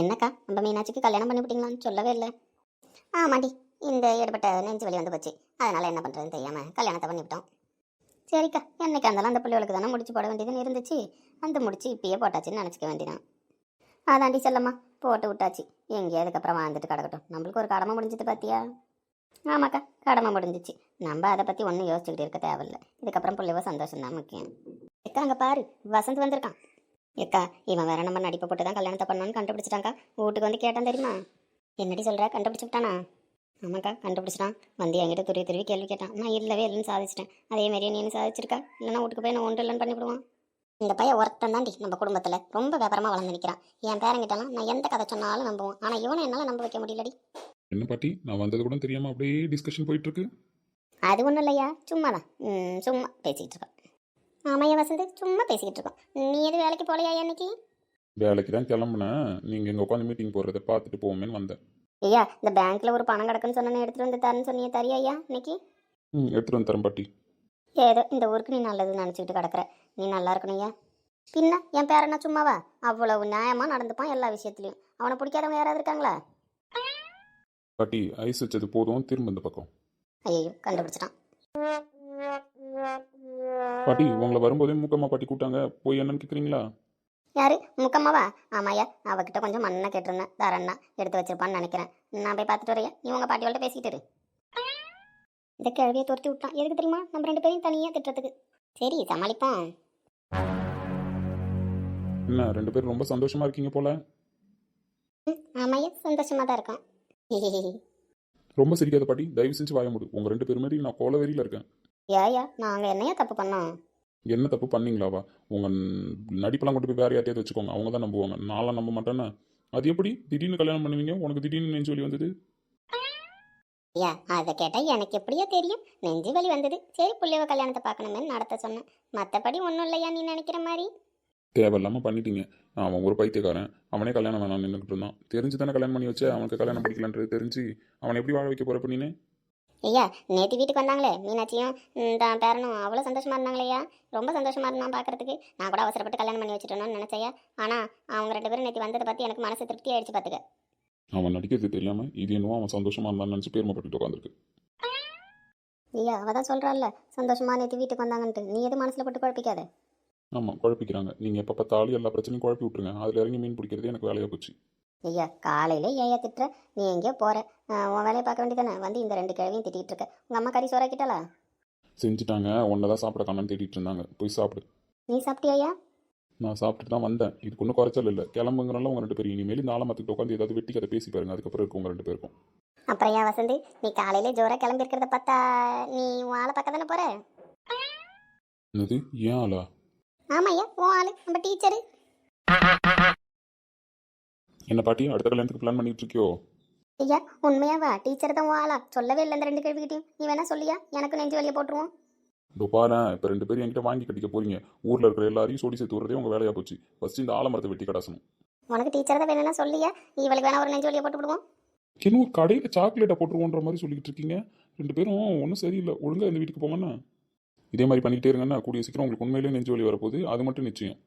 என்னக்கா நம்ம மீனாட்சிக்கு கல்யாணம் பண்ணி விட்டீங்களான்னு சொல்லவே இல்லை. ஆமாண்டி, இந்த ஏற்பட்ட நெஞ்சு வலி வந்து போச்சு. அதனால் என்ன பண்ணுறதுன்னு தெரியாமல் கல்யாணத்தை பண்ணிவிட்டோம். சரிக்கா, என்னைக்கா இருந்தாலும் அந்த பிள்ளைகளுக்கு தானே முடிச்சு போட வேண்டியதுன்னு இருந்துச்சு. அந்த முடிச்சு இப்பயே போட்டாச்சுன்னு நினச்சிக்க வேண்டியதான். அதாண்டி செல்லம்மா, போட்டு விட்டாச்சு. எங்கேயும் அதுக்கப்புறம் வாழ்ந்துட்டு கிடக்கட்டும். நம்மளுக்கு ஒரு கடமை முடிஞ்சது பார்த்தியா? ஆமாக்கா, கடமை முடிஞ்சிச்சு. நம்ம அதை பற்றி ஒன்றும் யோசிச்சுக்கிட்டு இருக்க தேவையில்லை. இதுக்கப்புறம் பிள்ளைவோ சந்தோஷம் தான் முக்கியம். எக்கா அங்கே பாரு, வசந்த் வந்திருக்கான். எக்கா, இவன் வேற நம்ம நடிப்பை போட்டு தான் கல்யாணத்தை பண்ணணும்னு கண்டுபிடிச்சிட்டாங்க்கா. வீட்டுக்கு வந்து கேட்டான் தெரியுமா? என்னடி சொல்கிற, கண்டுபிடிச்சி விட்டானா? ஆமாக்கா, கண்டுபிடிச்சிட்டான். வந்து என்கிட்ட துருவி துருவி கேள்வி கேட்டான். நான் இல்லவே இல்லைன்னு சாதிச்சிட்டேன். அதே மாதிரியே நீனு சாதிச்சிருக்கா? இல்லைன்னா வீட்டுக்கு போய் நான் ஒன்று இல்லைன்னு பண்ணிவிடுவான். இந்த பையன் ஒருத்தன் தாண்டி நம்ம குடும்பத்தில் ரொம்ப விவரமாக வளர்ந்து நிற்கிறான். என் பேரங்கிட்டலாம் நான் எந்த கதை சொன்னாலும் நம்புவோம். ஆனால் இவனை என்னால் நம்ப வைக்க முடியலடி. என்ன பாட்டி, நான் வந்தது கூட தெரியாமல் அப்படியே டிஸ்கஷன் போயிட்டுருக்கு. அது ஒன்றும் இல்லையா, சும்மா தான். சும்மா பேசிக்கிட்டு இருக்கோம். ஆமையா வசந்த், சும்மா பேசிக்கிட்டு இருக்கோம். நீ எது வேலைக்கு போகலையா இன்னைக்கு? வேலைக்கு தான் கிளம்புனேன். நீங்கள் இங்கே உட்காந்து மீட்டிங் போடுறத பார்த்துட்டு போவோமேன்னு வந்தேன். ஐயா, இந்த பேங்க்கில் ஒரு பணம் கிடக்குன்னு சொன்னேன்னு எடுத்துகிட்டு வந்து தரேன்னு சொன்னியே, தரியா ஐயா இன்னைக்கு? எடுத்துகிட்டு வந்து தரேன் பாட்டி. ஏதோ இந்த ஊருக்கு நீ நல்லது நினச்சிக்கிட்டு கிடக்குற. நீ நல்லா இருக்கணும் ஐயா. பின்ன என் பேர் என்ன சும்மாவா? அவ்வளவு நியாயமாக நடந்துப்பான் எல்லா விஷயத்துலையும். அவனை பிடிக்காதவங்க யாராவது இருக்காங்களா? பாட்டி, ஐஸ் வச்சது போதும், திரும்ப இந்த பக்கம். ஐயோ, கண்டுபிடிச்சிட்டான். பாட்டி, உங்களை வரும்போதே மூக்கம்மா பாட்டி கூட்டாங்க, போய் என்னன்னு கேட்குறீங்களா? யாரு முக்கம்மாவா? ஆமாய்யா, அவகிட்ட கொஞ்சம் மண்ணை கேட்டிருந்தேன். தரேன்னா எடுத்து வச்சிருப்பான்னு நினைக்கிறேன். நான் போய் பார்த்துட்டு வரையா, நீ உங்கள் பாட்டியோட பேசிக்கிட்டு இரு. இந்த கிழவியை துரத்தி விட்டான். எதுக்கு தெரியுமா? நம்ம ரெண்டு பேரையும் தனியாக திட்டுறதுக்கு. சரி, சமாளிப்போம். என்ன, ரெண்டு பேரும் ரொம்ப சந்தோஷமா இருக்கீங்க போல. ஆமாய்யா, சந்தோஷமாக தான் இருக்கான். ரொம்ப சிரிக்காத பாட்டி, தயவு செஞ்சு வாய மூடு. உங்கள் ரெண்டு பேர் மாதிரி நான் கோலவெறியில் இருக்கேன். ஏயா, நாங்கள் என்னையா தப்பு பண்ணோம்? என்ன தப்பு பண்ணீங்களாவா? உங்கள் நடிப்பெல்லாம் கொண்டு போய் வேறு யார்ட்டையாவது வச்சுக்கோங்க, அவங்க தான் நம்புவாங்க. நான்லாம் நம்ப மாட்டேன்னா. அது எப்படி திடீர்னு கல்யாணம் பண்ணுவீங்க? உனக்கு திடீர்னு நெஞ்சு வலி வந்தது? ஐயா, அதை கேட்டால் எனக்கு எப்படியோ தெரியும். நெஞ்சு வலி வந்தது. சரி, புள்ளையவ கல்யாணத்தை பார்க்கணுமே நடத்த சொன்னேன். மற்றபடி ஒன்றும் இல்லையா நீ நினைக்கிற மாதிரி. தேவையில்லாமல் பண்ணிட்டீங்க. அவன் ஒரு பைத்தியக்காரன். அவனே கல்யாணம் வேணாம் நின்றுக்கிட்டு இருந்தான். தெரிஞ்சு தானே கல்யாணம் பண்ணி வச்சு, அவனுக்கு கல்யாணம் பிடிக்கலன்றது தெரிஞ்சு அவனை எப்படி வாழ வைக்க போகிற பண்ணினே? ஐயா, நேற்று வீட்டுக்கு வந்தாங்களே மீனாட்சியும் தான் பேரனும் அவ்வளோ சந்தோஷமாக இருந்தாங்களேயா. ரொம்ப சந்தோஷமாக இருந்தான் பார்க்குறதுக்கு. நான் கூட அவசரப்பட்டு கல்யாணம் பண்ணி வச்சுட்டேன்னு நினச்சையா. ஆனால் அவங்க ரெண்டு பேரும் நேற்று வந்ததை பற்றி எனக்கு மனசு திருப்தி ஆயிடுச்சு பார்த்துக்க. அவன் நடிக்கிறது தெரியாமல் இது என்னவோ அவன் சந்தோஷமாக இருந்தான்னு நினச்சி பெருமைப்பட்டு உட்காந்துருக்கு. ஐயா, அவள் தான் சொல்கிறாள்ல சந்தோஷமாக நேற்று வீட்டுக்கு வந்தாங்கன்ட்டு. நீ எது மனசில் போட்டு குழப்பிக்காத. ஆமாம், குழப்பிக்கிறாங்க. நீங்கள் எப்போ பார்த்தாலும் எல்லா பிரச்சனையும் குழப்பி விட்ருங்க. அதில் இறங்கி மீன் பிடிக்கிறது எனக்கு வேலையாக போச்சு. ஐயா, காலையில் ஏயா திட்டுற? நீ எங்கேயோ போகிற, உன் வேலையை பார்க்க வேண்டியதானே. வந்து இந்த ரெண்டு கிழவியும் திட்டிகிட்டு இருக்க. உங்கள் அம்மா கறி சோறாக்கிட்டாளா? செஞ்சுட்டாங்க. ஒன்றை தான் சாப்பிட காணான்னு தேடிட்டு இருந்தாங்க. போய் சாப்பிடு. நீ சாப்பிட்டியா? நான் சாப்பிட்டுட்டு தான் வந்தேன். இதுக்கு ஒன்றும் குறைச்சல் இல்லை. கிளம்புங்கிறனால உங்கள் ரெண்டு பேரும் இனிமேல் இந்த ஆலமரத்துக்கு உட்காந்து ஏதாவது வெட்டி கதை பேசி பாருங்க. அதுக்கப்புறம் இருக்கும் உங்கள் ரெண்டு பேருக்கும். அப்புறம் ஏன் வசந்தி, நீ காலையிலே ஜோராக கிளம்பி இருக்கிறத பார்த்தா நீ உன் ஆளை பார்க்க தானே போகிற? என்னது, ஏன் ஆளா? ஆமாய்யா, உன் ஆளு நம்ம டீச்சரு. என்ன பாட்டி, அடுத்த கல்யாணத்துக்கு பிளான் பண்ணிட்டு இருக்கியோ? ஐயா, உண்மையாவா? டீச்சர் தான் உன் ஆளா? சொல்லவே இல்லை இந்த ரெண்டு கேள்விக்கிட்டையும். நீ வேணா சொல்லியா, எனக்கு நெஞ்சு வலியை போட்டுருவோம். இதோ பாரு, இப்போ ரெண்டு பேரும் என்கிட்ட வாங்கி கட்டிக்க போறீங்க. ஊரில் இருக்கிற எல்லாரையும் சோடி சேர்த்து விடுறதே உங்கள் வேலையாக போச்சு. ஃபர்ஸ்ட் இந்த ஆலமரத்தை வெட்டி கடாசணும். உனக்கு டீச்சர் தான் வேணும்னா சொல்லியா, இவளுக்கு வேணா ஒரு நெஞ்சு வலியை போட்டு விடுவோம். இன்னும் கடையில் சாக்லேட்டை போட்டுருவோன்ற மாதிரி சொல்லிக்கிட்டு இருக்கீங்க. ரெண்டு பேரும் ஒன்றும் சரியில்லை. ஒழுங்காக இந்த வீட்டுக்கு போங்கண்ணா. இதே மாதிரி பண்ணிக்கிட்டே இருங்கன்னா கூடிய சீக்கிரம் உங்களுக்கு உண்மையிலேயே நெஞ்சு வலி வரப்போகுது. அது மட்டும் நிச்சயம்.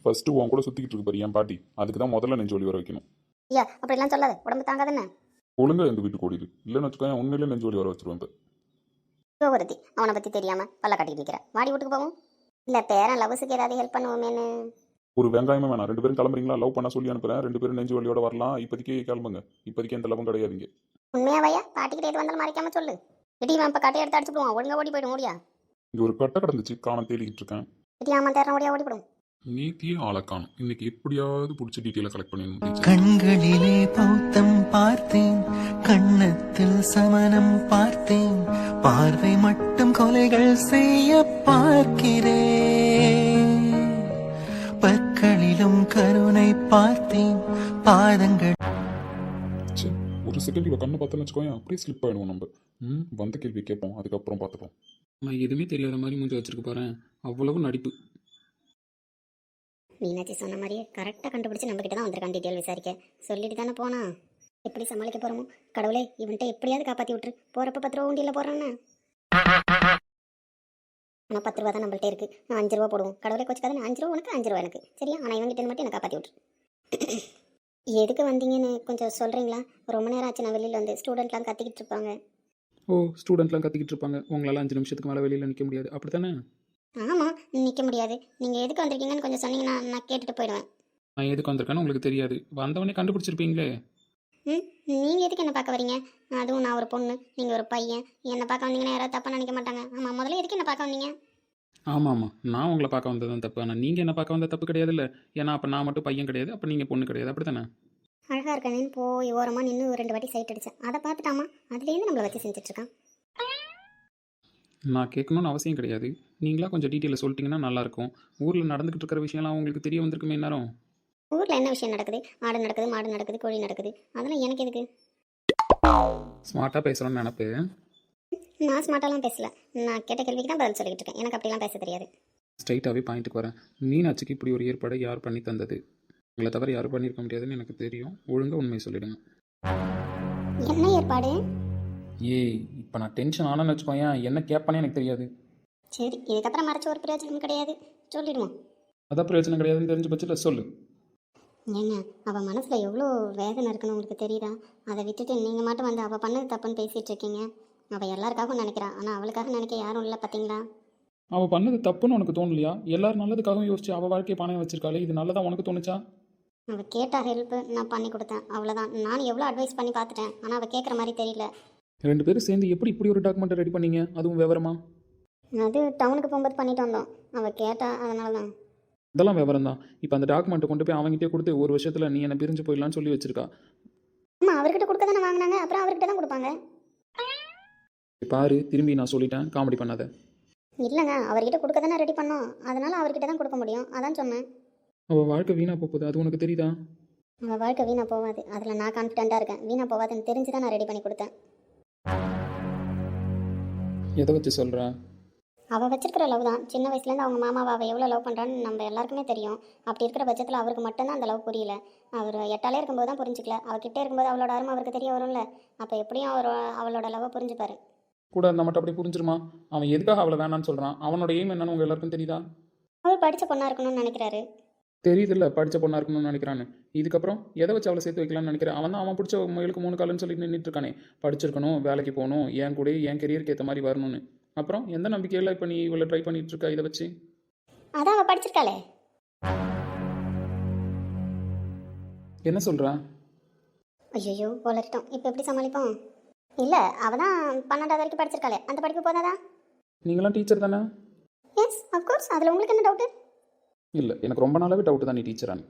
ஃபர்ஸ்ட் உன் கூட சுற்றிக்கிட்டு இருக்கு பாரு என் பாட்டி. அதுக்கு தான் முதல்ல நெஞ்சு வலி வர வைக்கணும். ஐயா, அப்படிலாம் சொல்லாத, உடம்பு தாங்காதுன்னு. ஒழுங்காக இந்த வீட்டுக்கு ஓடிடு. இல்லைன்னு வச்சுக்கோங்க, உண்மையிலேயே நெஞ்சு வலி வர வச்சிருவேன். இப்போ ஒருத்தி அவனை பற்றி தெரியாமல் பல்ல கட்டிட்டு நிற்கிறேன். வாடி வீட்டுக்கு போவோம். இல்லை பேரன் லவ்ஸுக்கு ஏதாவது ஹெல்ப் பண்ணுவோமேனு. ஒரு வெங்காயமே வேணாம். ரெண்டு பேரும் கிளம்புறீங்களா? லவ் பண்ண சொல்லி அனுப்புறேன். ரெண்டு பேரும் நெஞ்சு வலியோட வரலாம். இப்போதைக்கு கிளம்புங்க. இப்போதைக்கு எந்த லவ்வும் கிடையாதுங்க. உண்மையாவையா? பாட்டிக்கிட்ட எது வந்தாலும் மறைக்காம சொல்லு. திடீர்னு இப்போ கட்டையை எடுத்து அடிச்சுடுவான். ஒழுங்கா ஓடி போயிடும். ஓடியா? இங்கே ஒரு கட்டை கிடந்துச்சு, காணம் தேடிக்கிட்டு இருக்கேன். திடீர்னு தேர்ன ஓடியா ஓடிவிடும். நீத்தியே ஆளை காணும். இன்னைக்கு எப்படியாவது பிடிச்ச டீட்டெயிலை கலெக்ட் பண்ணிடணும். கண்களிலே பௌத்தம் பார்த்தேன், கண்ணத்தில் சமணம் பார்த்தேன், பார்வை மட்டும் கொலைகள் செய்ய பார்க்கிறேன், பற்களிலும் கருணை பார்த்தேன், பாதங்கள். ஒரு செகண்ட் இவ கண்ணை பார்த்தோன்னு வச்சுக்கோங்க, அப்படியே ஸ்லிப் ஆகிடுவோம் நம்ம. வந்த கேள்வி கேட்போம், அதுக்கப்புறம் பார்த்துப்போம். நான் எதுவுமே தெரியாத மாதிரி மூஞ்சி வச்சிருக்கு பாரு. அவ்வளவு நடிப்பு. மீனாட்சி சொன்ன மாதிரியே கரெக்டாக கண்டுபிடிச்சி நம்ம கிட்ட தான் வந்திருக்கான் டீட்டெயில் விசாரிக்க. சொல்லிட்டு தானே போனா. எப்படி சமாளிக்க போகிறோமோ கடவுளே. இவன்ட்ட எப்படியாவது காப்பாற்றி விட்டுரு. போகிறப்ப 10 ரூபா உண்டியில் போடுறான்னு. ஆனால் 10 ரூபா தான் நம்மள்ட்ட இருக்குது. நான் 5 ரூபா போடுவோம். கடவுளே கோச்சுக்காத. 5 ரூபா உனக்கு, 5 ரூபா எனக்கு. சரியா? ஆனால் இவங்கிட்ட மட்டும் எனக்கு காப்பாற்றி விட்டுரு. எதுக்கு வந்தீங்கன்னு கொஞ்சம் சொல்கிறீங்களா? ரொம்ப நேரம் ஆச்சு நான் வெளியில் வந்து. ஸ்டூடெண்ட்லாம் கத்திக்கிட்டு இருப்பாங்க. ஓ, ஸ்டூடெண்ட்லாம் கத்திக்கிட்டு இருப்பாங்க, உங்களால் 5 நிமிஷத்துக்கு மேலே வெளியில் நிற்க முடியாது, அப்படி தானே? ஆமாம், நிற்க முடியாது. நீங்கள் எதுக்கு வந்திருக்கீங்கன்னு கொஞ்சம் சொன்னீங்கன்னா நான் கேட்டுட்டு போயிடுவேன். நான் எதுக்கு வந்திருக்கேன்னு உங்களுக்கு தெரியாது, வந்தவொடனே கண்டுபிடிச்சிருப்பீங்களே. ம், நீங்கள் எதுக்கு என்னை பார்க்க வரீங்க? அதுவும் நான் ஒரு பொண்ணு, நீங்கள் ஒரு பையன். என்னை பார்க்க வந்தீங்கன்னா யாராவது தப்பாக நினைக்க மாட்டாங்க? ஆமாம், முதல்ல எதுக்கு என்னை பார்க்க வந்தீங்க? ஆமாம் ஆமாம், நான் உங்களை பார்க்க வந்தது தான் தப்பு, ஆனால் நீங்கள் என்ன பார்க்க வந்த தப்பு கிடையாது இல்லை. ஏன்னா அப்போ நான் மட்டும் பையன் கிடையாது, அப்போ நீங்கள் பொண்ணு கிடையாது, அப்படி தானே? அழகாக இருக்கேன்னு போய் ஓரமாக நின்று ஒரு 2 வாட்டி சைட் அடித்தேன். அதை பார்த்துட்டாமா அதுலேருந்து நம்மளை வச்சு செஞ்சுட்ருக்கான். நான் கேட்கணும்னு அவசியம் கிடையாது, நீங்களா கொஞ்சம் டீட்டெயிலில் சொல்லிட்டீங்கன்னா நல்லாயிருக்கும். ஊரில் நடந்துக்கிட்டு இருக்கிற விஷயம்லாம் உங்களுக்கு தெரிய வந்திருக்குமே நேரம். ஊரில் என்ன விஷயம் நடக்குது? ஆடு நடக்குது, மாடு நடக்குது, கோழி நடக்குது. அதெல்லாம் எனக்கு எதுக்கு? ஸ்மார்ட்டாக பேசுகிறோன்னு நினப்பு. நான் ஸ்மார்ட்டாலாம் பேசல. நான் கேட்ட கேள்விக்கு தான் பதில் சொல்லிக்கிட்டு இருக்கேன். எனக்கு அப்படிலாம் பேச தெரியாது. ஸ்ட்ரைட்டாகவே பாயிண்ட்டுக்கு வரேன். மீனாட்சிக்கு இப்படி ஒரு ஏற்பாடை யார் பண்ணி தந்தது? உங்களை தவிர யாரும் பண்ணியிருக்க முடியாதுன்னு எனக்கு தெரியும், ஒழுங்காக உண்மையை சொல்லிடுங்க. என்ன ஏற்பாடு? ஏய், இப்போ நான் டென்ஷன் ஆனேன்னு வச்சுக்கோயேன், என்ன கேட்பானே எனக்கு தெரியாது. சரி, இதுக்கப்புறம் மறைச்ச ஒரு பிரயோஜனம் கிடையாது, சொல்லிடுவோம். அதான் பிரயோஜனம் கிடையாதுன்னு தெரிஞ்ச பட்சத்தில் சொல்லு. ஏங்க, அவள் மனசில் எவ்வளோ வேதனை இருக்குன்னு உங்களுக்கு தெரியுதா? அதை விட்டுட்டு நீங்கள் மட்டும் வந்து அவள் பண்ணது தப்புன்னு பேசிகிட்டு இருக்கீங்க. அவள் எல்லாருக்காகவும் நினைக்கிறா, ஆனால் அவளுக்காக நினைக்க யாரும் இல்லை, பார்த்தீங்களா? அவள் பண்ணது தப்புன்னு உனக்கு தோணலையா? எல்லாரும் நல்லதுக்காகவும் யோசிச்சு அவள் வாழ்க்கையை பானையை வச்சிருக்காளே, இது நல்லதா உனக்கு தோணுச்சா? அவள் கேட்ட ஹெல்ப்பு நான் பண்ணி கொடுத்தேன், அவ்வளோதான். நான் எவ்வளோ அட்வைஸ் பண்ணி பார்த்துட்டேன், ஆனால் அவள் கேட்குற மாதிரி தெரியல. 2 பேரும் சேர்ந்து எப்படி இப்படி ஒரு டாக்குமெண்ட்டை ரெடி பண்ணீங்க, அதுவும் விவரமா? அது டவுனுக்கு போகும்போது பண்ணிட்டு வந்தோம். அவள் கேட்டா, அதனால தான். இதெல்லாம் விவரம் தான். இப்போ அந்த டாக்குமெண்ட்டை கொண்டு போய் அவங்ககிட்டே கொடுத்து ஒரு வருஷத்தில் நீ என்னை பிரிஞ்சு போயிடலான்னு சொல்லி வச்சிருக்கா. ஆமாம், அவர்கிட்ட கொடுக்க தானே வாங்கினாங்க, அப்புறம் அவர்கிட்ட தான் கொடுப்பாங்க. பாரு, திரும்பி நான் சொல்லிட்டேன், காமெடி பண்ணாத. இல்லைங்க, அவர்கிட்ட கொடுக்க தானே ரெடி பண்ணோம், அதனால அவர்கிட்ட தான் கொடுக்க முடியும், அதான் சொன்னேன். அவள் வாழ்க்கை வீணாக போகுது, அது உனக்கு தெரியுதா? அவள் வாழ்க்கை வீணாக போகாது, அதில் நான் கான்ஃபிடென்ட்டாக இருக்கேன். வீணாக போகாதுன்னு தெரிஞ்சு தான் நான் ரெடி பண்ணி கொடுத்தேன். எதை வச்சு சொல்கிற? அவள் வச்சிருக்கிற லவ் தான். சின்ன வயசுலேருந்து அவங்க மாமாவை அவள் எவ்வளோ லவ் பண்ணுறான்னு நம்ம எல்லாருக்குமே தெரியும். அப்படி இருக்கிற பட்சத்தில் அவருக்கு மட்டும்தான் அந்த லவ் புரியல. அவர் 8ஆலே இருக்கும்போது தான் புரிஞ்சிக்கல. அவகிட்டே இருக்கும்போது அவளோட அருமை அவருக்கு தெரிய வரும்ல. அப்போ எப்படியும் அவளோட லவ்வை புரிஞ்சுப்பாரு. கூட இருந்தால் மட்டும் அப்படி புரிஞ்சிருமா? அவன் எதுக்காக அவளை வேணான்னு சொல்கிறான்? அவனோட எய்ம் என்னன்னு உங்கள் எல்லாருக்கும் தெரியுதா? அவர் படித்த பொண்ணாக இருக்கணும்னு நினைக்கிறாரு. தெரியுதுல்ல, படித்த பொண்ணாக இருக்கணும்னு நினைக்கிறான்னு. இதுக்கப்புறம் எதை வச்சு அவளை சேர்த்து வைக்கலாம்னு நினைக்கிறேன்? அவன் தான் அவன் பிடிச்ச முயலுக்கு 3 காலன்னு சொல்லி நின்றுட்டு இருக்கானே. படிச்சிருக்கணும், வேலைக்கு போகணும், என் கூட என் கெரியருக்கு ஏற்ற மாதிரி வரணும்னு. அப்புறம் எந்த நம்பிக்கையில் இப்போ நீ இவளை ட்ரை பண்ணிட்டு இருக்கா இதை வச்சு? அதான் அவள் படிச்சிருக்காளே. என்ன சொல்கிறா? ஐயோ, வளர்ட்டோம். இப்போ எப்படி சமாளிப்போம்? இல்லை, அவள் தான் 12ஆவது வரைக்கும் படிச்சிருக்காளே, அந்த படிப்பு போதாதா? நீங்களாம் டீச்சர் தானே? Yes, of course. அதில் உங்களுக்கு என்ன டவுட்டு? இல்லை, எனக்கு ரொம்ப நாளாகவே டவுட்டு தான் நீ டீச்சரானு.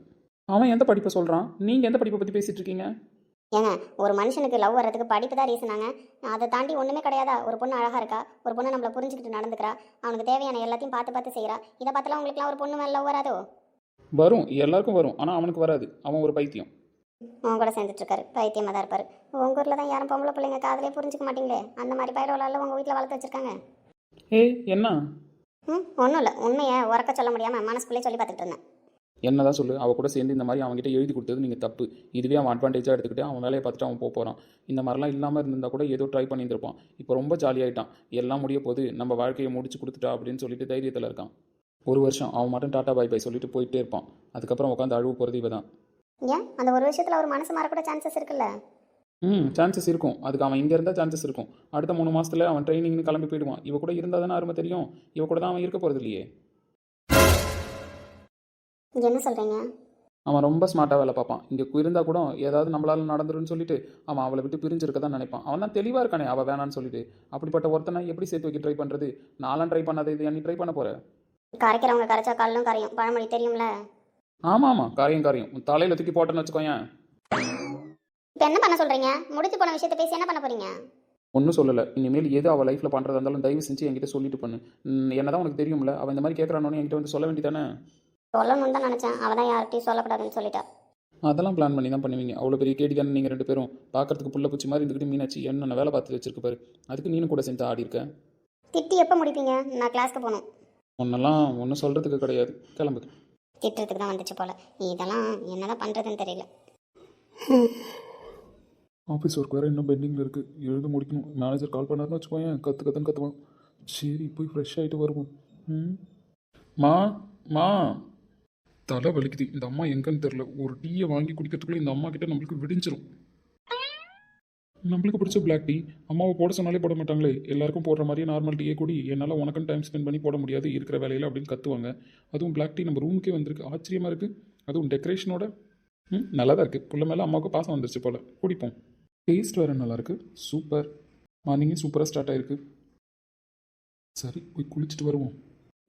அவன் எந்த படிப்பை சொல்கிறான், நீங்கள் எந்த படிப்பை பற்றி பேசிகிட்டு இருக்கீங்க? ஏங்க, ஒரு மனுஷனுக்கு லவ் வர்றதுக்கு படிப்பு தான் ரீசனாங்க. அதை தாண்டி ஒன்றுமே கிடையாதா? ஒரு பொண்ணு அழகாக இருக்கா, ஒரு பொண்ணு நம்மளை புரிஞ்சுக்கிட்டு நடந்துக்கிறா, அவனுக்கு தேவையான எல்லாத்தையும் பார்த்து பார்த்து செய்கிறா. இதை பார்த்துலாம் உங்களுக்குலாம் ஒரு பொண்ணு மேலே லவ் வராதோ? வரும், எல்லாருக்கும் வரும், ஆனால் அவனுக்கு வராது. அவன் ஒரு பைத்தியம். அவன் கூட சேர்ந்துட்டுருக்காரு, பைத்தியமாக தான் இருப்பார். உங்கள் ஊரில் தான் யாரும் பொம்பளை பிள்ளைங்க காதலே புரிஞ்சிக்க மாட்டீங்களே. அந்த மாதிரி பயிரோலால் உங்கள் வீட்டில் வளர்த்து வச்சுருக்காங்க. ஏய், என்ன? ஒன்றும் இல்லை, உண்மையை உறக்க சொல்ல முடியாமல் மனசுக்குள்ளே சொல்லி பார்த்துட்டு இருந்தேன். என்னதான் சொல்லு, அவள் கூட சேர்ந்து இந்த மாதிரி அவங்ககிட்ட எழுதி கொடுத்தது நீங்கள் தப்பு. இதுவே அவன் அட்வான்டேஜாக எடுத்துக்கிட்டு அவன் வேலையை பார்த்துட்டு அவன் போகிறான். இந்த மாதிரிலாம் இல்லாமல் இருந்திருந்தா கூட ஏதோ ட்ரை பண்ணியிருந்திருப்பான். இப்போ ரொம்ப ஜாலியாகிட்டான். எல்லாம் முடிய போது, நம்ம வாழ்க்கையை முடிச்சு கொடுத்துட்டா அப்படின்னு சொல்லிட்டு தைரியத்தில் இருக்கான். 1 வருஷம் அவன் மட்டும் டாட்டா பாய் பாய் சொல்லிட்டு போயிட்டே இருப்பான். அதுக்கப்புறம் உட்காந்து அழுவு போகிறது இவ தான். ஏன், அந்த ஒரு விஷயத்தில் அவர் மனசு மாறக்கூட சான்சஸ் இருக்குல்ல? சான்சஸ் இருக்கும். அதுக்கு அவன் இங்கே இருந்தால் சான்சஸ் இருக்கும். அடுத்த 3 மாதத்தில் அவன் ட்ரைனிங்னு கிளம்பி போயிடுவான். இவ கூட இருந்தால் தானே அருமை தெரியும். இவ கூட தான் அவன் இருக்க போகிறது இல்லையே. என்ன சொல்கிறீங்க? அவன் ரொம்ப ஸ்மார்ட்டாக வேலை பார்ப்பான். இங்கே இருந்தால் கூட ஏதாவது நம்மளால் நடந்துருன்னு சொல்லிட்டு அவன் அவளை விட்டு பிரிஞ்சிருக்க தான் நினைப்பான். அவன் தான் தெளிவாக இருக்கானே அவள் வேணான்னு சொல்லிட்டு. அப்படிப்பட்ட ஒருத்தனை எப்படி சேர்த்து வைக்க ட்ரை பண்ணுறது? நான்லாம் ட்ரை பண்ணாத, இது நீ ட்ரை பண்ண போகிற? கரைக்கிறவங்க கரைச்சா காலும் கரையும், பழமொழி தெரியும்ல. ஆமாம், காரியம் உன் தலையில் தூக்கி போட்டேன்னு வச்சுக்கோயேன். இப்போ என்ன பண்ண சொல்கிறீங்க? முடிச்சு போன விஷயத்தை பேசி என்ன பண்ண போகிறீங்க? ஒன்றும் சொல்லலை. இனிமேல் எது அவள் லைஃப்பில் பண்ணுறதா இருந்தாலும் தயவு செஞ்சு என்கிட்ட சொல்லிட்டு பண்ணு. என்ன தான் உனக்கு தெரியும்ல, அவன் இந்த மாதிரி கேட்குறானோன்னு என்கிட்ட வந்து சொல்ல வேண்டியதானே? சொல்லணும்னு தான் நினச்சேன், அவள் தான் யார்கிட்டையும் சொல்லக்கூடாதுன்னு சொல்லிட்டா. அதெல்லாம் பிளான் பண்ணி தான் பண்ணுவீங்க. அவ்வளோ பெரிய கேடி தானே நீங்கள் 2 பேரும். பார்க்கறதுக்கு புள்ள பூச்சி மாதிரி இருந்துக்கிட்டு மீனாட்சி என்னென்ன வேலை பார்த்து வச்சிருக்கு பாரு. அதுக்கு நீனும் கூட சேர்ந்து ஆடி இருக்க. திட்டி எப்போ முடிப்பீங்க? நான் கிளாஸ்க்கு போகணும். ஒன்றெல்லாம் ஒன்றும் சொல்கிறதுக்கு கிடையாது, கிளம்பு. திட்டுறதுக்கு தான் வந்துச்சு போல். இதெல்லாம் என்னதான் பண்ணுறதுன்னு தெரியல. ஆஃபீஸ் ஒர்க் வேறு இன்னும் பெண்டிங்கில் இருக்குது, எழுத முடிக்கணும். மேனேஜர் கால் பண்ணாருன்னு வச்சுக்கோயேன், கற்றுன்னு கற்றுவான். சரி, போய் ஃப்ரெஷ் ஆகிட்டு வருவோம். மா மா தலை வலிக்குது. இந்த அம்மா எங்கன்னு தெரில. ஒரு டீயை வாங்கி குடிக்கிறதுக்குள்ள இந்த அம்மா கிட்ட நம்மளுக்கு விடிஞ்சிரும். நம்மளுக்கு பிடிச்ச பிளாக் டீ அம்மாவை போட சொன்னாலே போட மாட்டாங்களே. எல்லாருக்கும் போடுற மாதிரியே நார்மல் டீயே குடி, என்னால் உனக்குன்னு டைம் ஸ்பெண்ட் பண்ணி போட முடியாது இருக்கிற வேலையில் அப்படின்னு கத்துவாங்க. அதுவும் பிளாக் டீ நம்ம ரூமுக்கே வந்திருக்கு, ஆச்சரியமாக இருக்குது. அதுவும் டெக்கரேஷனோட. நல்லா தான் இருக்குது. புள்ள மேலே அம்மாவுக்கு பாசம் வந்துருச்சு போல். குடிப்போம். டேஸ்ட் வேறு நல்லாயிருக்கு. சூப்பர். மார்னிங்கே சூப்பராக ஸ்டார்ட் ஆகிருக்கு. சரி, போய் குளிச்சுட்டு வருவோம்.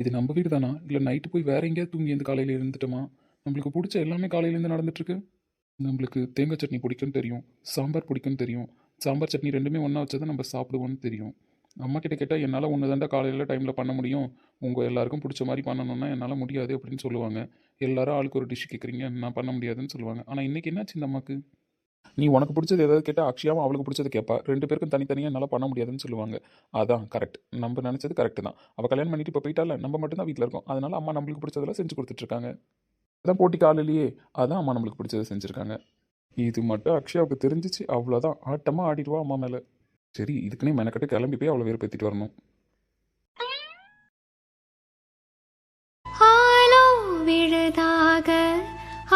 இது நம்ம வீடு தானா, இல்லை நைட்டு போய் வேற எங்கேயாவது தூங்கி எந்த காலையில் இருந்துட்டோமா? நம்மளுக்கு பிடிச்ச எல்லாமே காலையிலேருந்து நடந்துட்டுருக்கு. நம்மளுக்கு தேங்காய் சட்னி பிடிக்கும்னு தெரியும், சாம்பார் பிடிக்கும்னு தெரியும். சாம்பார் சட்னி ரெண்டுமே ஒன்றா வச்சா தான் நம்ம சாப்பிடுவோம்னு தெரியும். அம்மா கிட்ட கேட்டால் என்னால் ஒன்று தாண்டா காலையில் டைமில் பண்ண முடியும், உங்கள் எல்லாருக்கும் பிடிச்ச மாதிரி பண்ணணும்னா என்னால் முடியாது அப்படின்னு சொல்லுவாங்க. எல்லாரும் ஆளுக்கு ஒரு டிஷ் கேட்குறீங்க, நான் பண்ண முடியாதுன்னு சொல்லுவாங்க. ஆனால் இன்றைக்கி என்னாச்சு இந்த அம்மாவுக்கு? நீ உனக்கு பிடிச்சது ஏதாவது கேட்டால் அக்ஷயாவும் அவளுக்கு பிடிச்சது கேட்பா. ரெண்டு பேருக்கும் தனித்தனியாக என்னால் பண்ண முடியாதுன்னு சொல்லுவாங்க. அதான் கரெக்ட். நம்ம நினச்சது கரெக்டு தான். அவள் கல்யாணம் பண்ணிட்டு இப்போ போயிட்டால, நம்ம மட்டும் தான் வீட்டில் இருக்கோம். அதனால அம்மா நம்மளுக்கு பிடிச்சதெல்லாம் செஞ்சு கொடுத்துட்ருக்காங்க. அதான் போட்டி காலையிலேயே அதான் அம்மா நம்மளுக்கு பிடிச்சதை செஞ்சுருக்காங்க. இது மட்டும் அக்ஷயாவுக்கு தெரிஞ்சிச்சு, அவ்வளோதான். ஆட்டமாக ஆடிடுவா அம்மா மேலே. சரி, இதுக்குன்னே மெனக்கட்டு கிளம்பி போய் அவளை வெறுப்பேற்றிட்டு வரணும். ஆலோ விழுதாக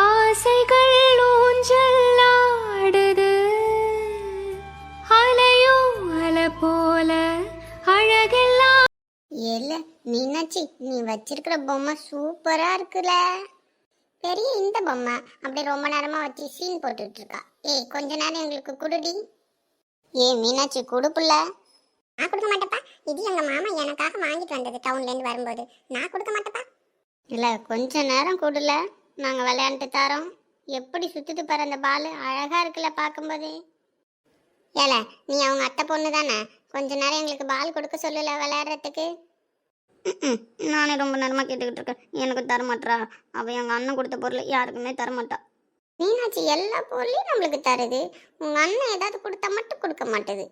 ஆசைகள் ஊஞ்சலாடுது, அலையோ அலை போல அழகெல்லாம். இல்ல மீனாட்சி, நீ வச்சிருக்கிற பொம்மை சூப்பரா இருக்குல்ல. பெரிய இந்த பொம்மை அப்படியே ரொம்ப நேரமா வச்சு சீன் போட்டுட்டு இருக்கா. ஏய், கொஞ்ச நேரம் எங்களுக்கு குடுடி. ஏய் மீனாட்சி, குடுப்புல. நான் கொடுக்க மாட்டேப்பா. இது எங்க மாமா எனக்காக வாங்கிட்டு வந்தது டவுன்ல இருந்து வரும்போது. நான் கொடுக்க மாட்டேப்பா. இல்ல, கொஞ்ச நேரம் கொடுல, நாங்க விளையாண்டு தரோம். எப்படி சுத்துது பாரு அந்த பால், அழகா இருக்குல்ல பார்க்கும்போதே. ஏல, நீ அவங்க அத்தை பொண்ணு தானே, கொஞ்ச நேரம் எங்களுக்கு பால் கொடுக்க சொல்லல விளையாடுறதுக்கு. நானே ரொம்ப நேரமாக கேட்டுக்கிட்டு இருக்கேன், எனக்கு தரமாட்டா. அவள் எங்கள் அண்ணன் கொடுத்த பொருள் யாருக்குமே தரமாட்டா. மீனாட்சி எல்லா பொருளையும் நம்மளுக்கு தருது, உங்கள் அண்ணன் ஏதாவது கொடுத்தா மட்டும் கொடுக்க மாட்டேது.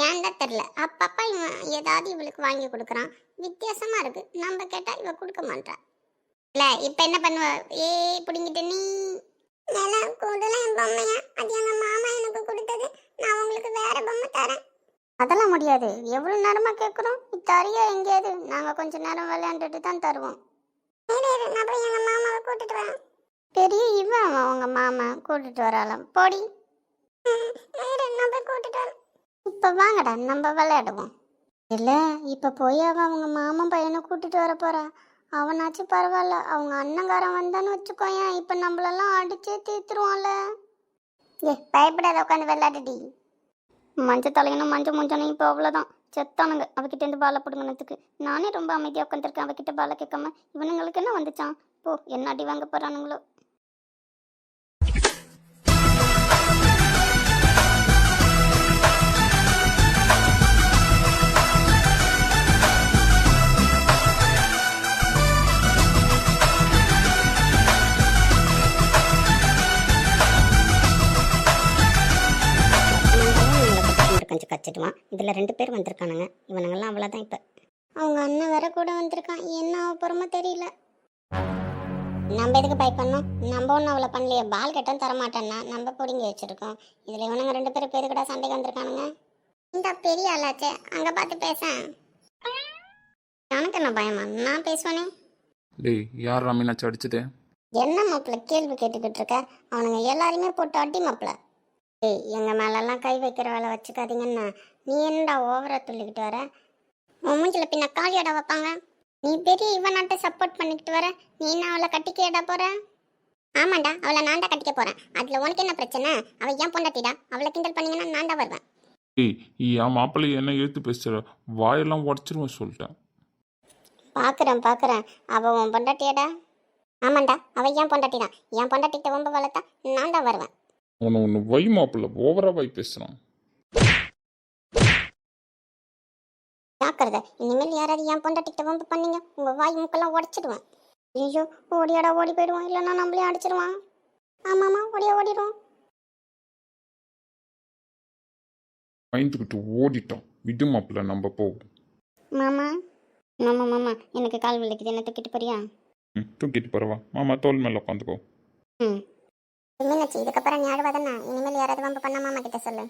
ஏன் தான் தெரில. அப்பப்பா இவன் ஏதாவது இவளுக்கு வாங்கி கொடுக்குறான், வித்தியாசமாக இருக்கு. நம்ம கேட்டால் இவ கொடுக்க மாட்டா. இல்லை, இப்போ என்ன பண்ணுவ? பிடிங்கிட்டு நீ என் பொம்மையா, அது எங்கள் மாமா எனக்கு கொடுத்தது, நான் உங்களுக்கு வேற பொம்மை தரேன். அதெல்லாம் முடியாது. எவ்வளோ நேரமாக கேட்குறோம், தரியா எங்கேயாவது? நாங்கள் கொஞ்ச நேரம் விளையாண்டுட்டு தான் தருவோம். நான் போய் எங்கள் மாமாவை கூட்டிட்டு வரேன். பெரிய இவன் அவங்க மாமா கூட்டிட்டு வராலாம். போடி. நான் போய் கூட்டிட்டு வரேன். இப்போ வாங்கடா, நம்ம விளையாடுவோம். இல்லை, இப்போ போய் அவன் அவங்க மாமன் பையனை கூட்டிட்டு வர போறா. அவனாச்சும் பரவாயில்ல, அவங்க அண்ணங்காரன் வந்தான்னு வச்சுக்கோயேன், இப்போ நம்மளெல்லாம் அடிச்சே தீர்த்துருவான்ல. பயப்படாத, உட்காந்து விளையாடுடி. மஞ்சள் தலையனும் மஞ்சள் முஞ்சனும் இப்போ அவ்வளோதான் செத்தானுங்க. அவகிட்டேருந்து பாலை பிடுங்கினதுக்கு நானே ரொம்ப அமைதியாக உட்காந்துருக்கேன். அவகிட்ட பாலை கேட்காம இவனுங்களுக்கு என்ன வந்துச்சான்? போ, என்ன அடி வாங்க போகிறானுங்களோ. கொஞ்சம் கச்சிடுவான். இதில் 2 பேர் வந்திருக்கானுங்க. இவனுங்கெல்லாம் அவ்வளோதான். இப்போ அவங்க அண்ணன் வேற கூட வந்திருக்கான். என்ன அப்புறமா தெரியல. நம்ம எதுக்கு பை பண்ணோம்? நம்ம ஒன்றும் அவ்வளோ பண்ணலையே. பால் கேட்டால் தரமாட்டேன்னா நம்ம பிடிங்கி வச்சுருக்கோம். இதில் இவனுங்க 2 பேர் பேரு கூட சண்டைக்கு வந்திருக்கானுங்க. இந்த பெரிய ஆளாச்சே, அங்கே பார்த்து பேசேன். எனக்கு என்ன பயமா? நான் பேசுவேனே. டேய், யார் மீனாட்சி அடிச்சது? என்ன மாப்பிள்ள கேள்வி கேட்டுக்கிட்டு இருக்க? அவனுங்க எல்லாருமே போட்டு அடி மாப்பிள்ள. ஏய், எங்கள் மேலெல்லாம் கை வைக்கிற வேலை வச்சுக்காதீங்கன்னு. நீ என்னடா ஓவரா சொல்லிக்கிட்டு வர? உன் மூஞ்சில் பின்ன காலியாடா வைப்பாங்க. நீ பெரிய இவனாட்ட சப்போர்ட் பண்ணிக்கிட்டு வர. நீ என்ன அவளை கட்டிக்கேடா போற? ஆமாண்டா, அவளை நான் தான் கட்டிக்க போறேன். அதில் உனக்கு என்ன பிரச்சனை? அவள் ஏன் பொண்டாட்டிடா? அவளை கிண்டல் பண்ணீங்கன்னா நான் தான் வருவேன். ஏய், என் மாப்பிள்ளை என்ன எழுத்து பேசுகிற? வாயெல்லாம் உடச்சிருவேன் சொல்லிட்டேன். பார்க்குறேன். அவள் உன் பொண்டாட்டியாடா? ஆமாண்டா, அவள் ஏன் பொண்டாட்டி தான். என் பொண்டாட்டிகிட்ட ரொம்ப வளர்த்தா நான் தான் வருவேன். உன்னை ஒன்று வை மாப்பிள்ளை, ஓவராக வை பேசுகிறான். ஜாக்கிரதை, இனிமேல் யாராவது என் பொண்டாட்டிகிட்ட வம்பு பண்ணீங்க, உங்கள் வாய் மூக்கெல்லாம் உடச்சிடுவேன். ஐயோ, ஓடியாடா, ஓடி போயிடுவான். இல்லைன்னா நம்மளே அடிச்சிடுவான். ஆமாம்மா, ஓடிடுவோம். பயந்துக்கிட்டு ஓடிட்டான். விடு மாப்பிள்ளை, நம்ம போவோம். மாமா, எனக்கு கால் வலிக்குது, என்ன தூக்கிட்டு போறியா? தூக்கிட்டு போறவா? மாமா தோல் மேலே உட்காந்துக்கோ. மீனாட்சி, இதுக்கப்புறம் நீ அழுவாதண்ணா. இனிமேல் யாராவது வம்பு பண்ண மாமா கிட்ட சொல்லு.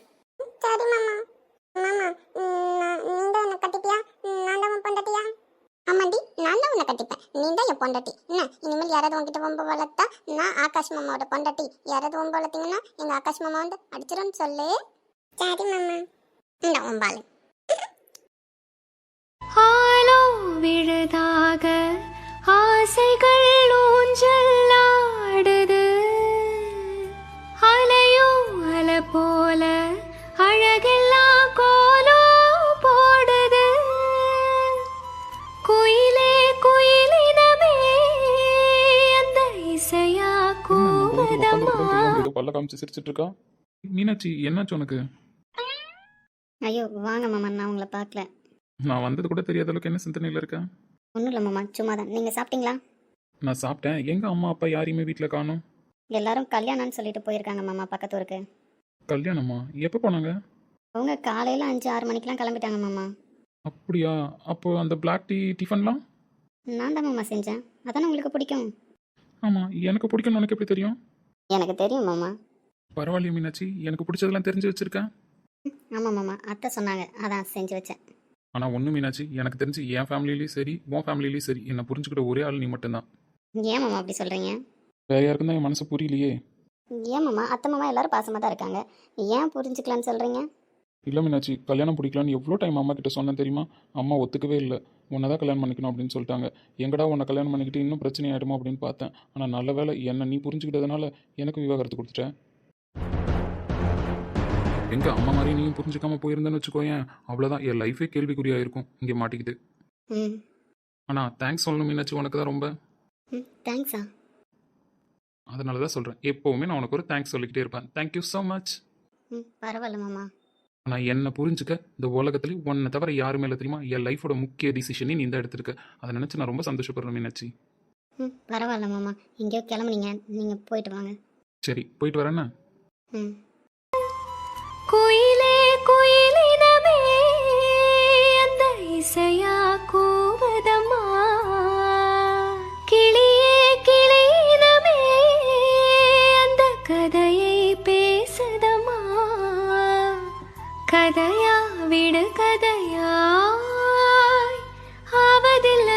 சரி மாமா. மாமா, நீ தான் என்ன கட்டிப்பியா? நான் தான் உன் பொண்டாட்டியா? ஆமாண்டி, நான் தான் உன்னை கட்டிப்பேன். நீ தான் என் பொண்டாட்டி. என்ன இனிமேல் யாராவது உங்ககிட்ட வம்பு வளர்த்தா நான் ஆகாஷ் மாமாவோட பொண்டாட்டி. யாராவது வம்பு வளர்த்தீங்கன்னா எங்க ஆகாஷ் மாமா வந்து அடிச்சிடும்னு சொல்லு. சரி மாமா. இந்த வம்பாளு. ஆலோ விழுதாக ஆசைகள் ஊஞ்சலாடுது. அலையோ அல போல அழகெல்லாம் கோலோ போடுது. குயிலே குயிலினமே அந்த இசையா கூவதம்மா. ஏதோ பல்ல காமிச்சு சிரிச்சிட்டு இருக்கா. மீனாட்சி என்னாச்சு உனக்கு? ஐயோ வாங்க மாமா, நான் உங்களை பார்க்கல. நான் வந்தது கூட தெரியாத அளவுக்கு என்ன சிந்தனையில் இருக்கேன்? ஒன்றும் இல்லை மாமா, சும்மா தான். நீங்கள் சாப்பிட்டீங்களா? நான் சாப்பிட்டேன். எங்க அம்மா அப்பா யாரையுமே வீட்டில் காணோம். எல்லாரும் கல்யாணம்னு சொல்லிட்டு போயிருக்காங்க மாமா பக்கத்து ஊருக்கு. கல்யாணமா? எப்போ போனாங்க? அவங்க காலையில் 5-6 மணிக்கெலாம் கிளம்பிட்டாங்க மாமா. அப்படியா? அப்போ அந்த பிளாக் டீ டிஃபன்லாம்? நான் தான் மாமா செஞ்சேன். அதானே உங்களுக்கு பிடிக்கும். ஆமாம், எனக்கு பிடிக்கும்னு உனக்கு எப்படி தெரியும்? எனக்கு தெரியும் மாமா. பரவாயில்லையே மீனாட்சி, எனக்கு பிடிச்சதெல்லாம் தெரிஞ்சு வச்சிருக்கேன். ஆமாம் மாமா, அத்தை சொன்னாங்க, அதான் செஞ்சு வச்சேன். ஆனால் ஒன்று மீனாட்சி, எனக்கு தெரிஞ்சு என் ஃபேமிலிலையும் சரி உன் ஃபேமிலிலையும் சரி என்னை புரிஞ்சுக்கிட்ட ஒரே ஆள் நீ மட்டும்தான். ஏன் மாமா அப்படி சொல்கிறீங்க? வேற யாருக்கும் தான் என் மனசு புரியலையே. ஏன் மாமா, அத்தை மாமா எல்லாரும் பாசமாக தான் இருக்காங்க. ஏன் புரிஞ்சுக்கலான்னு சொல்கிறீங்க? இல்லை மீனாட்சி, கல்யாணம் பிடிக்கலான்னு எவ்வளோ டைம் அம்மா கிட்ட சொன்னேன் தெரியுமா? அம்மா ஒத்துக்கவே இல்லை. உன்னை தான் கல்யாணம் பண்ணிக்கணும் அப்படின்னு சொல்லிட்டாங்க. எங்கடா உன்னை கல்யாணம் பண்ணிக்கிட்டு இன்னும் பிரச்சனை ஆகிடுமோ அப்படின்னு பார்த்தேன். ஆனால் நல்ல வேளை என்னை நீ புரிஞ்சுக்கிட்டதுனால எனக்கு விவாகரத்து கொடுத்துட்டேன். எங்க அம்மா மாதிரி நீயும் புரிஞ்சுக்காம போயிருந்தேன்னு வச்சுக்கோயேன், அவ்வளோதான், என் லைஃபே கேள்விக்குறியாயிருக்கும். இங்கே மாட்டிக்கிது. ம். ஆனால் தேங்க்ஸ் சொல்லணும் மீனாட்சி, உனக்கு தான் ரொம்ப. தேங்க்ஸா? அதனால தான் சொல்கிறேன், எப்போவுமே நான் உனக்கு ஒரு தேங்க்ஸ் சொல்லிக்கிட்டே இருப்பேன். Thank you so much. பரவாயில்ல மாமா. ஆனால் என்னை புரிஞ்சுக்க இந்த உலகத்துலேயும் உன்னை தவிர யாருமே இல்லை தெரியுமா? என் லைஃபோட முக்கிய டிசிஷனே நீ தான் எடுத்திருக்க. அதை நினச்சி நான் ரொம்ப சந்தோஷப்படுறேன் மீனாட்சி. பரவாயில்ல மாமா, எங்கேயோ கிளம்புனீங்க, நீங்கள் போயிட்டு வாங்க. சரி, போயிட்டு வரேன்னா. குயிலே குயிலினமே அந்த இசையா கூவதம்மா. கிளியே கிளியினமே அந்த கதையை பேசுதம்மா. கதையா விடு கதையாய் ஆவதில்லை